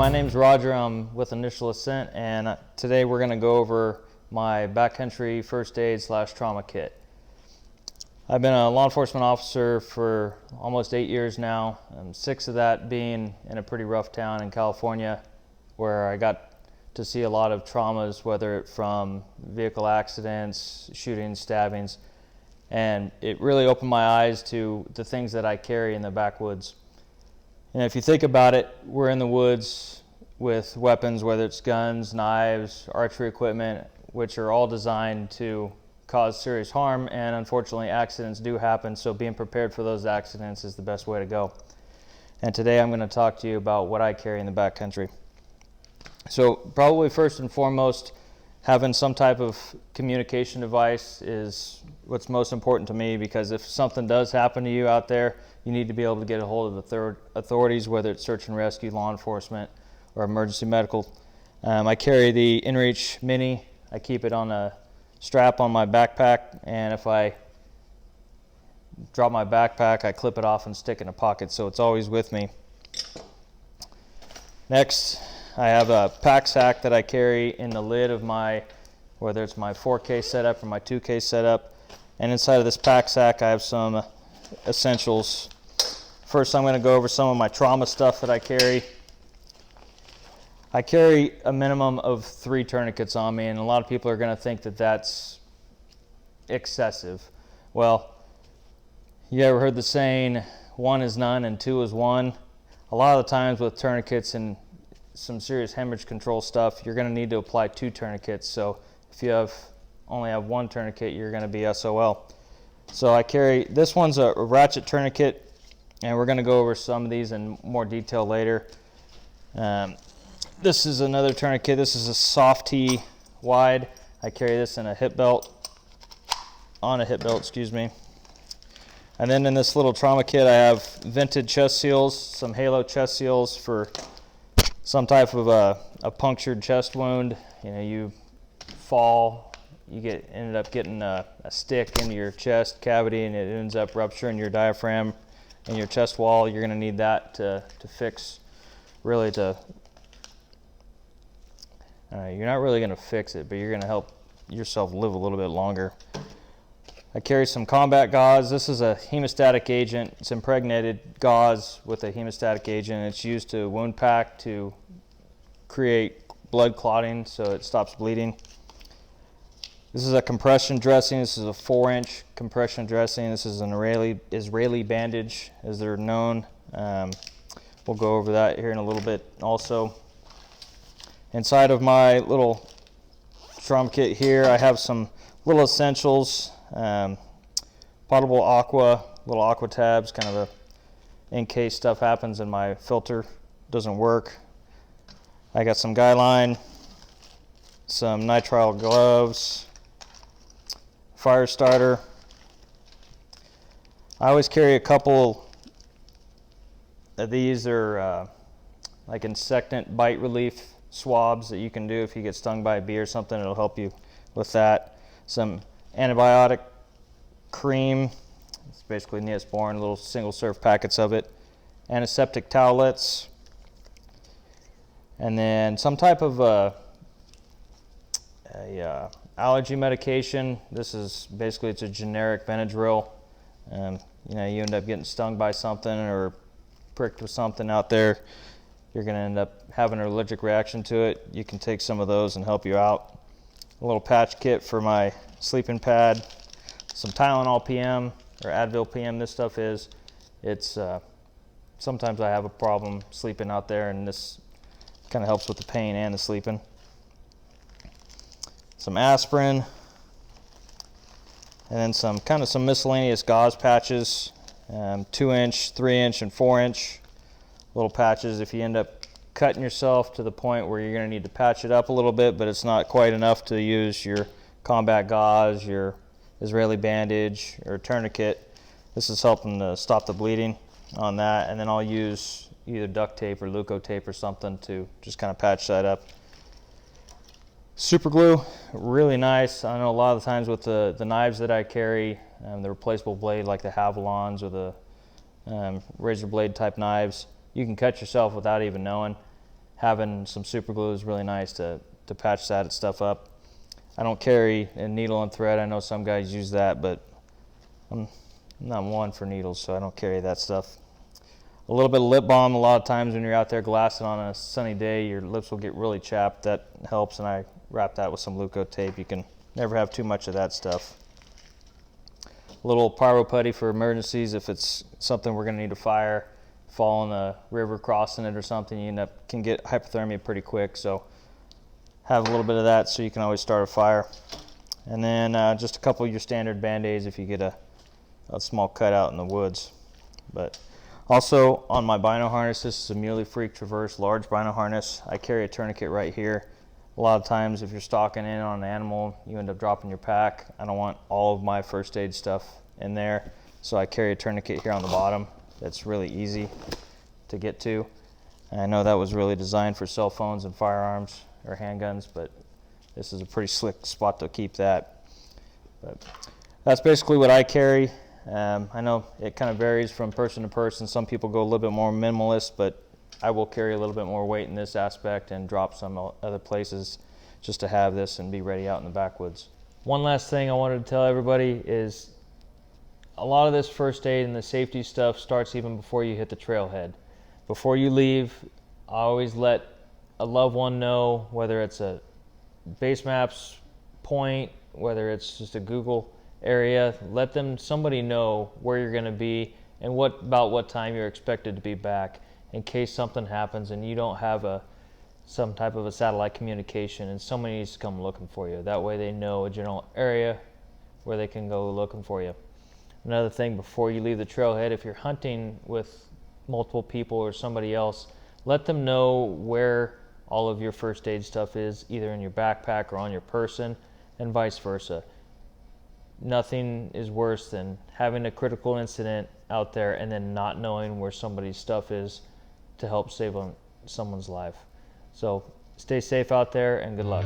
My name's Rodger. I'm with Initial Ascent, and today we're going to go over my backcountry first aid / trauma kit. I've been a law enforcement officer for almost 8 years now, 6 of that being in a pretty rough town in California, where I got to see a lot of traumas, whether from vehicle accidents, shootings, stabbings, and it really opened my eyes to the things that I carry in the backwoods. And if you think about it, we're in the woods with weapons, whether it's guns, knives, archery equipment, which are all designed to cause serious harm, and unfortunately accidents do happen, so being prepared for those accidents is the best way to go. And today I'm going to talk to you about what I carry in the backcountry. So probably first and foremost, having some type of communication device is what's most important to me, because if something does happen to you out there, you need to be able to get a hold of the authorities, whether it's search and rescue, law enforcement, or emergency medical. I carry the InReach Mini. I keep it on a strap on my backpack, and if I drop my backpack, I clip it off and stick it in a pocket, so it's always with me. Next, I have a pack sack that I carry in the lid of my, whether it's my 4K setup or my 2K setup, and inside of this pack sack I have some essentials. First, I'm going to go over some of my trauma stuff that I carry. I carry a minimum of 3 tourniquets on me, and a lot of people are going to think that that's excessive. Well, you ever heard the saying, 1 is none and 2 is 1? A lot of the times with tourniquets and some serious hemorrhage control stuff, you're going to need to apply 2 tourniquets. So if you only have 1 tourniquet, you're going to be SOL. So I carry, this one's a ratchet tourniquet, and we're going to go over some of these in more detail later. This is another tourniquet. This is a Softy wide. I carry this in a hip belt, on a hip belt, excuse me. And then in this little trauma kit, I have vented chest seals, some Halo chest seals for some type of a punctured chest wound. You know, you fall, you ended up getting a stick into your chest cavity, and it ends up rupturing your diaphragm and your chest wall. You're going to need that to fix, really to, you're not really going to fix it, but you're going to help yourself live a little bit longer. I carry some combat gauze. This is a hemostatic agent. It's impregnated gauze with a hemostatic agent. It's used to wound pack to create blood clotting so it stops bleeding. This is a compression dressing. This is a 4-inch compression dressing. This is an Israeli bandage, as they're known. We'll go over that here in a little bit also. Inside of my little trauma kit here, I have some little essentials. Potable aqua, little aqua tabs, kind of in case stuff happens and my filter doesn't work. I got some guy line, some nitrile gloves, fire starter. I always carry a couple of these. Are like insectant bite relief swabs that you can do if you get stung by a bee or something. It'll help you with that. Some antibiotic cream. It's basically Neosporin, little single serve packets of it. Antiseptic towelettes. And then some type of allergy medication. This is basically, it's a generic Benadryl. You know, you end up getting stung by something or pricked with something out there, you're going to end up having an allergic reaction to it. You can take some of those and help you out. A little patch kit for my sleeping pad. Some Tylenol PM or Advil PM. This stuff is. It's sometimes I have a problem sleeping out there, and this kind of helps with the pain and the sleeping. Some aspirin, and then some miscellaneous gauze patches, 2-inch, 3-inch, and 4-inch little patches. If you end up cutting yourself to the point where you're going to need to patch it up a little bit, but it's not quite enough to use your combat gauze, your Israeli bandage, or tourniquet, this is helping to stop the bleeding on that. And then I'll use either duct tape or Leuko tape or something to just kind of patch that up. Super glue, really nice. I know a lot of the times with the knives that I carry, the replaceable blade like the Havalons or the razor blade type knives, you can cut yourself without even knowing. having some super glue is really nice to patch that stuff up. I don't carry a needle and thread. I know some guys use that, but I'm not one for needles, so I don't carry that stuff. A little bit of lip balm. A lot of times when you're out there glassing on a sunny day, your lips will get really chapped. That helps, and I wrap that with some Luco tape. You can never have too much of that stuff. A little pyro putty for emergencies. If it's something we're going to need to fire, fall in the river crossing it or something, you can get hypothermia pretty quick. So have a little bit of that so you can always start a fire. And then just a couple of your standard band-aids if you get a small cutout in the woods. But also on my bino harness, this is a Muley Freak Traverse large bino harness. I carry a tourniquet right here. A lot of times if you're stalking in on an animal, you end up dropping your pack. I don't want all of my first aid stuff in there, so I carry a tourniquet here on the bottom. That's really easy to get to. And I know that was really designed for cell phones and firearms or handguns, but this is a pretty slick spot to keep that. But that's basically what I carry. I know it kind of varies from person to person. Some people go a little bit more minimalist, but I will carry a little bit more weight in this aspect and drop some other places just to have this and be ready out in the backwoods. One last thing I wanted to tell everybody is a lot of this first aid and the safety stuff starts even before you hit the trailhead. Before you leave, I always let a loved one know, whether it's a base maps point, whether it's just a Google area, let somebody know where you're going to be and about what time you're expected to be back, in case something happens and you don't have some type of a satellite communication and somebody needs to come looking for you. That way they know a general area where they can go looking for you. Another thing, before you leave the trailhead, if you're hunting with multiple people or somebody else, let them know where all of your first aid stuff is, either in your backpack or on your person, and vice versa. Nothing is worse than having a critical incident out there and then not knowing where somebody's stuff is to help save someone's life. So stay safe out there and good luck.